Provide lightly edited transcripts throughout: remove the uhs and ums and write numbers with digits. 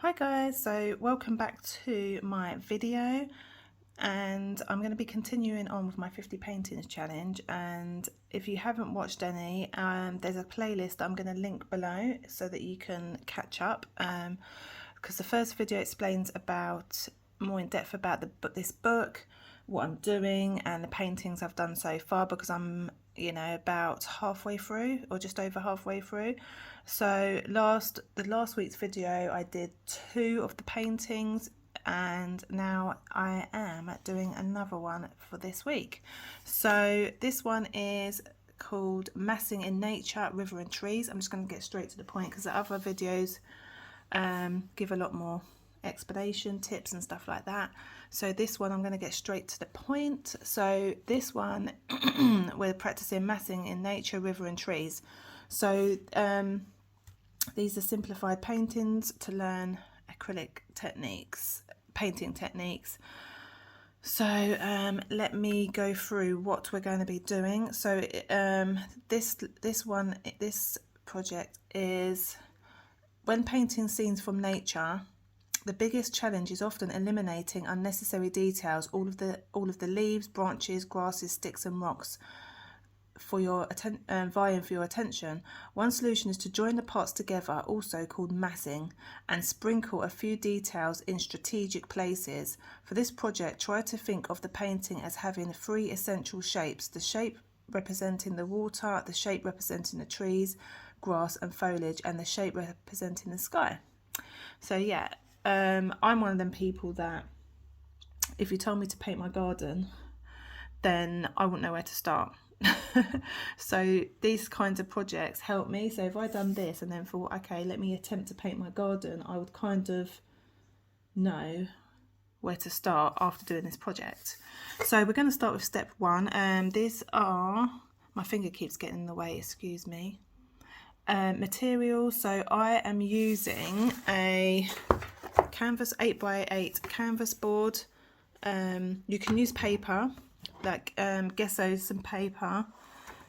Hi guys, so welcome back to my video, and I'm going to be continuing on with my 50 paintings challenge. And if you haven't watched any, there's a playlist I'm going to link below so that you can catch up, because the first video explains about more in depth about this book, what I'm doing and the paintings I've done so far, because I'm about halfway through or just over halfway through. So the last week's video I did 2 of the paintings, and now I am doing another one for this week. So this one is called Massing in Nature, River and Trees. I'm just going to get straight to the point because the other videos give a lot more explanation, tips and stuff like that. So this one I'm going to get straight to the point. So this one we're practicing massing in nature, river and trees. So these are simplified paintings to learn acrylic techniques, painting techniques. So let me go through what we're going to be doing. So this project is when painting scenes from nature. The biggest challenge is often eliminating unnecessary details, all of the leaves, branches, grasses, sticks and rocks vying for your attention. One solution is to join the parts together, also called massing, and sprinkle a few details in strategic places. For this project, try to think of the painting as having 3 essential shapes: the shape representing the water, the shape representing the trees, grass and foliage, and the shape representing the sky. So yeah, I'm one of them people that if you told me to paint my garden, then I wouldn't know where to start. So these kinds of projects help me. So if I'd done this and then thought, okay, let me attempt to paint my garden, I would kind of know where to start after doing this project. So we're going to start with step 1. These are, my finger keeps getting in the way, excuse me. Materials. So I am using a canvas 8x8 canvas board. You can use paper like gesso, some paper.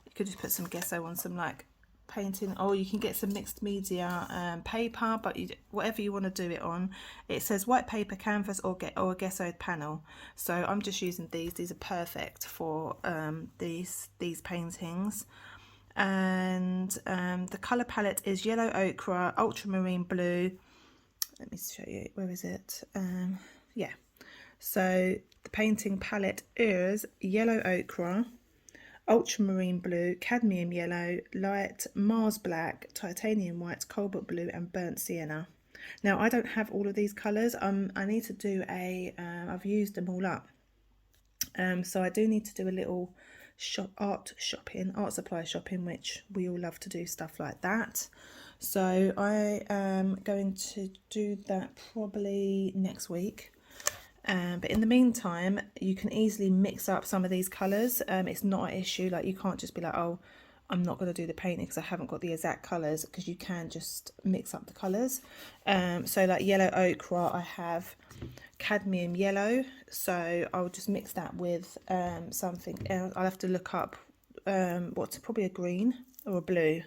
You could just put some gesso on some like painting, or you can get some mixed media paper, but whatever you want to do it on. It says white paper, canvas or a gessoed panel. So I'm just using these are perfect for these paintings. And the color palette is yellow ochre, ultramarine blue. Let me show you, where is it? Yeah, so the painting palette is yellow ochre, ultramarine blue, cadmium yellow, light Mars black, titanium white, cobalt blue and burnt sienna. Now I don't have all of these colours. I need to do I've used them all up, so I do need to do a little art supply shopping, which we all love to do stuff like that. So I am going to do that probably next week. But in the meantime, you can easily mix up some of these colours. It's not an issue. Like, you can't just be like, oh, I'm not going to do the painting because I haven't got the exact colours, because you can just mix up the colours. So like yellow ochre, I have cadmium yellow, so I'll just mix that with something else. I'll have to look up what's probably a green or a blue.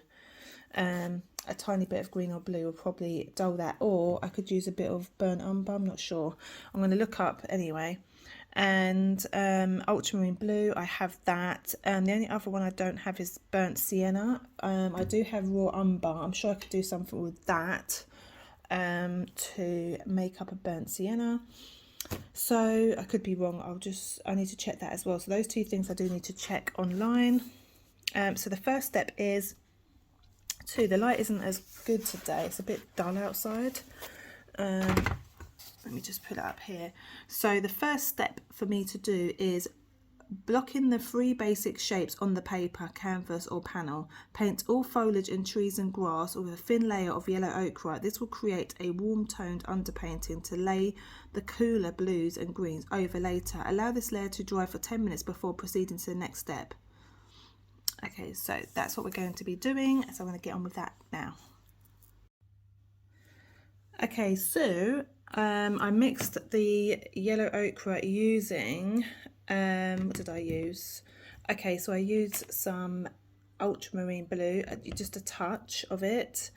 A tiny bit of green or blue will probably dull that, or I could use a bit of burnt umber. I'm not sure. I'm going to look up anyway. And ultramarine blue, I have that. And the only other one I don't have is burnt sienna. I do have raw umber. I'm sure I could do something with that to make up a burnt sienna. So I could be wrong. I need to check that as well. So those 2 things I do need to check online. So the first step is the light isn't as good today. It's a bit dull outside. Let me just put it up here. So the first step for me to do is blocking the 3 basic shapes on the paper, canvas or panel. Paint all foliage and trees and grass with a thin layer of yellow ochre. This will create a warm toned underpainting to lay the cooler blues and greens over later. Allow this layer to dry for 10 minutes before proceeding to the next step. Okay, so that's what we're going to be doing, so I'm going to get on with that now. Okay, so I mixed the yellow ochre using, what did I use? Okay, so I used some ultramarine blue, just a touch of it,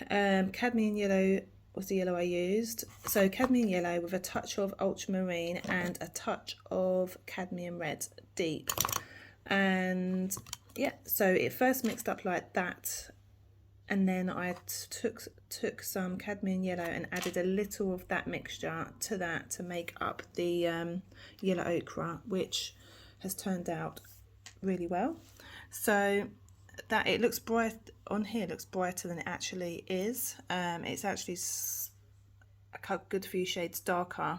cadmium yellow was the yellow I used. So cadmium yellow with a touch of ultramarine and a touch of cadmium red deep. And yeah, so it first mixed up like that, and then I took some cadmium yellow and added a little of that mixture to that to make up the yellow ochre, which has turned out really well. So that it looks bright on here, looks brighter than it actually is. It's actually a good few shades darker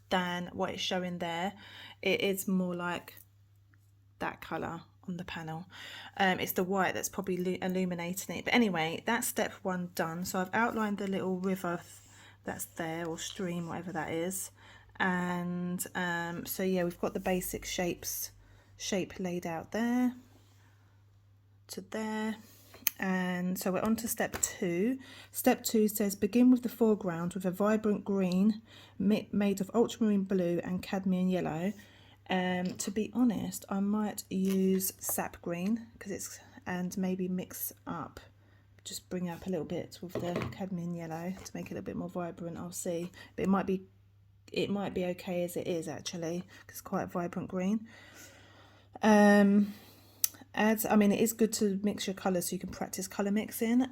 than what it's showing there. It is more like that colour on the panel. It's the white that's probably illuminating it. But anyway, that's step one done. So I've outlined the little river that's there, or stream, whatever that is. And so yeah, we've got the basic shape laid out there to there. And so we're on to step two. Step two says begin with the foreground with a vibrant green made of ultramarine blue and cadmium yellow. To be honest, I might use sap green and maybe mix up, just bring up a little bit with the cadmium yellow to make it a little bit more vibrant. I'll see, but it might be okay as it is actually, because it's quite a vibrant green. I mean, it is good to mix your colours so you can practice colour mixing.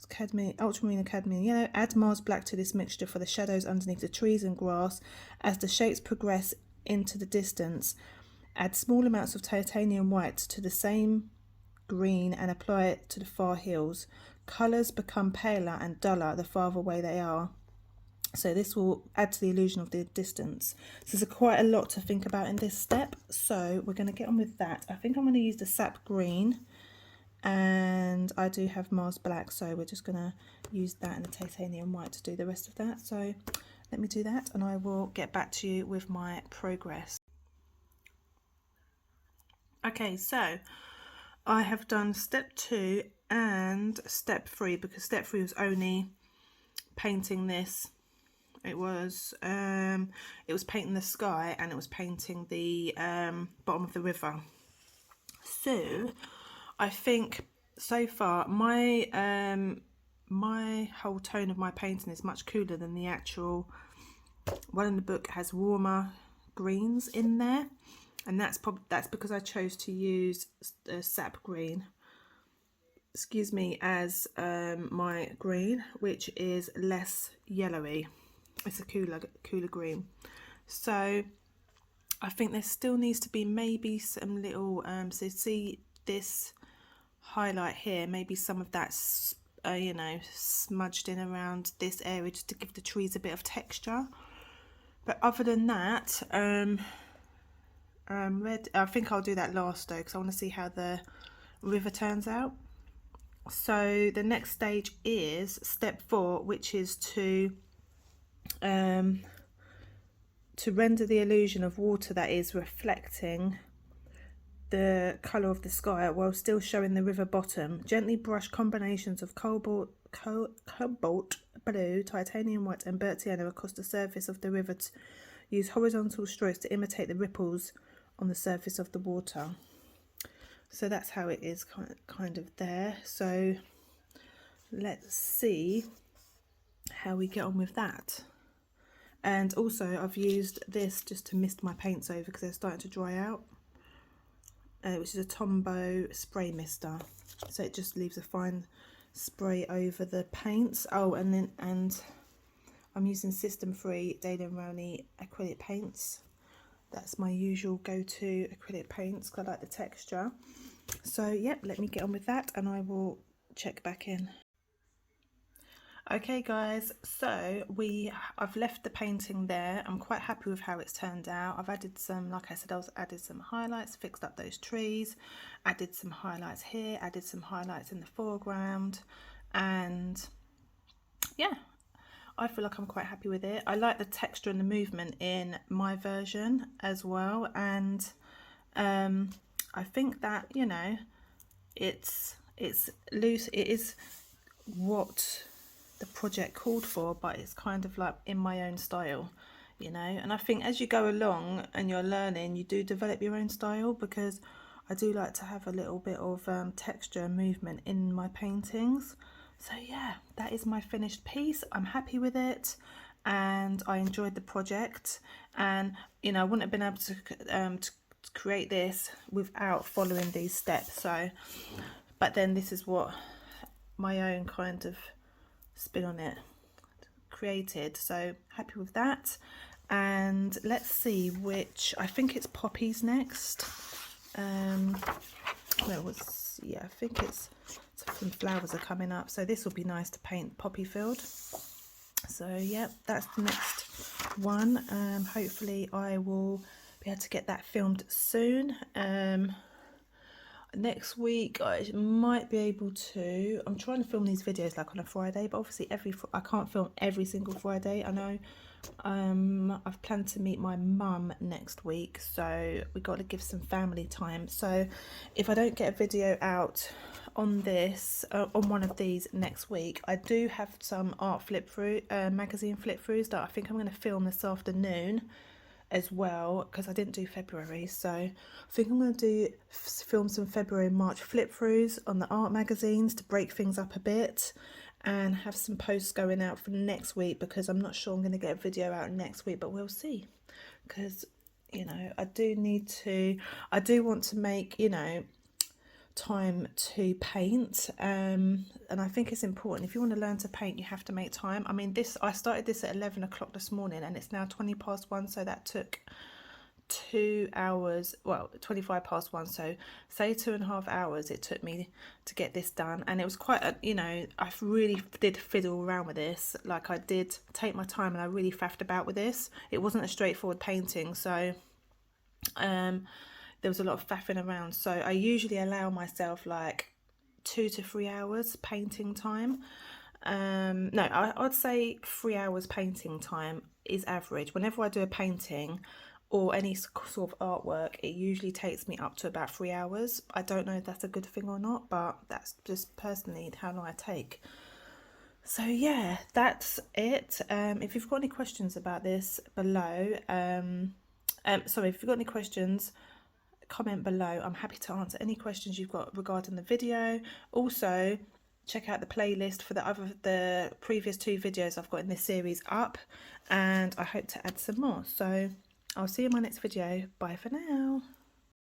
Cadmium, ultramarine and cadmium yellow. Add Mars black to this mixture for the shadows underneath the trees and grass. As the shapes progress into the distance, add small amounts of titanium white to the same green and apply it to the far hills. Colours become paler and duller the farther away they are. So this will add to the illusion of the distance. So there's quite a lot to think about in this step. So we're going to get on with that. I think I'm going to use the sap green. And I do have Mars black, so we're just going to use that and the titanium white to do the rest of that. So let me do that and I will get back to you with my progress. Okay, so I have done step 2 and step 3, because step 3 was only painting this. It was painting the sky and it was painting the bottom of the river. So I think so far my my whole tone of my painting is much cooler than the actual one in the book. Has warmer greens in there, and that's because I chose to use sap green, excuse me, as my green, which is less yellowy. It's a cooler green. So I think there still needs to be maybe some little so see this highlight here, maybe some of that you know, smudged in around this area just to give the trees a bit of texture. But other than that, red, I think I'll do that last though, because I want to see how the river turns out. So the next stage is step 4, which is to render the illusion of water that is reflecting the colour of the sky while still showing the river bottom. Gently brush combinations of cobalt blue, titanium white and burnt sienna across the surface of the river. Use horizontal strokes to imitate the ripples on the surface of the water. So that's how it is kind of there. So let's see how we get on with that. And also I've used this just to mist my paints over because they're starting to dry out. Which is a Tombow spray mister, so it just leaves a fine spray over the paints. Oh, and I'm using System Free Daily and Rowney acrylic paints. That's my usual go-to acrylic paints because I like the texture. So yep, let me get on with that and I will check back in. Okay guys, so I've left the painting there. I'm quite happy with how it's turned out. I've added some, like I said, added some highlights, fixed up those trees, added some highlights here, added some highlights in the foreground, and yeah, I feel like I'm quite happy with it. I like the texture and the movement in my version as well, and I think that, you know, it's loose. It is what the project called for, but it's kind of like in my own style, you know. And I think as you go along and you're learning, you do develop your own style, because I do like to have a little bit of texture and movement in my paintings. So yeah, that is my finished piece. I'm happy with it and I enjoyed the project, and you know, I wouldn't have been able to create this without following these steps. So, but then this is what my own kind of spin on it created, so happy with that. And let's see which, I think it's poppies next. Well, was, yeah, I think it's some flowers are coming up, so this will be nice to paint poppy field. So yeah, that's the next one. Hopefully I will be able to get that filmed soon. Next week I might be able to, I'm trying to film these videos like on a Friday, but obviously I can't film every single Friday. I know I've planned to meet my mum next week, so we got to give some family time. So if I don't get a video out on this on one of these next week, I do have some art flip through magazine flip throughs that I think I'm going to film this afternoon as well, because I didn't do February. So I think I'm going to film some February and March flip throughs on the art magazines to break things up a bit, and have some posts going out for next week, because I'm not sure I'm going to get a video out next week, but we'll see. Because, you know, I do want to make, you know, time to paint, and I think it's important. If you want to learn to paint, you have to make time. I mean, I started this at 11 o'clock this morning and it's now 20 past 1, so that took 2 hours, well, 25 past 1, so say 2.5 hours it took me to get this done. And it was quite a, you know, I really did fiddle around with this. Like, I did take my time and I really faffed about with this. It wasn't a straightforward painting, so there was a lot of faffing around. So I usually allow myself like 2 to 3 hours painting time. No, I'd say 3 hours painting time is average. Whenever I do a painting or any sort of artwork, it usually takes me up to about 3 hours. I don't know if that's a good thing or not, but that's just personally how long I take. So yeah, that's it. If you've got any questions about this below, sorry, if you've got any questions, comment below. I'm happy to answer any questions you've got regarding the video. Also, check out the playlist for the previous 2 videos I've got in this series up, and I hope to add some more. So I'll see you in my next video. Bye for now.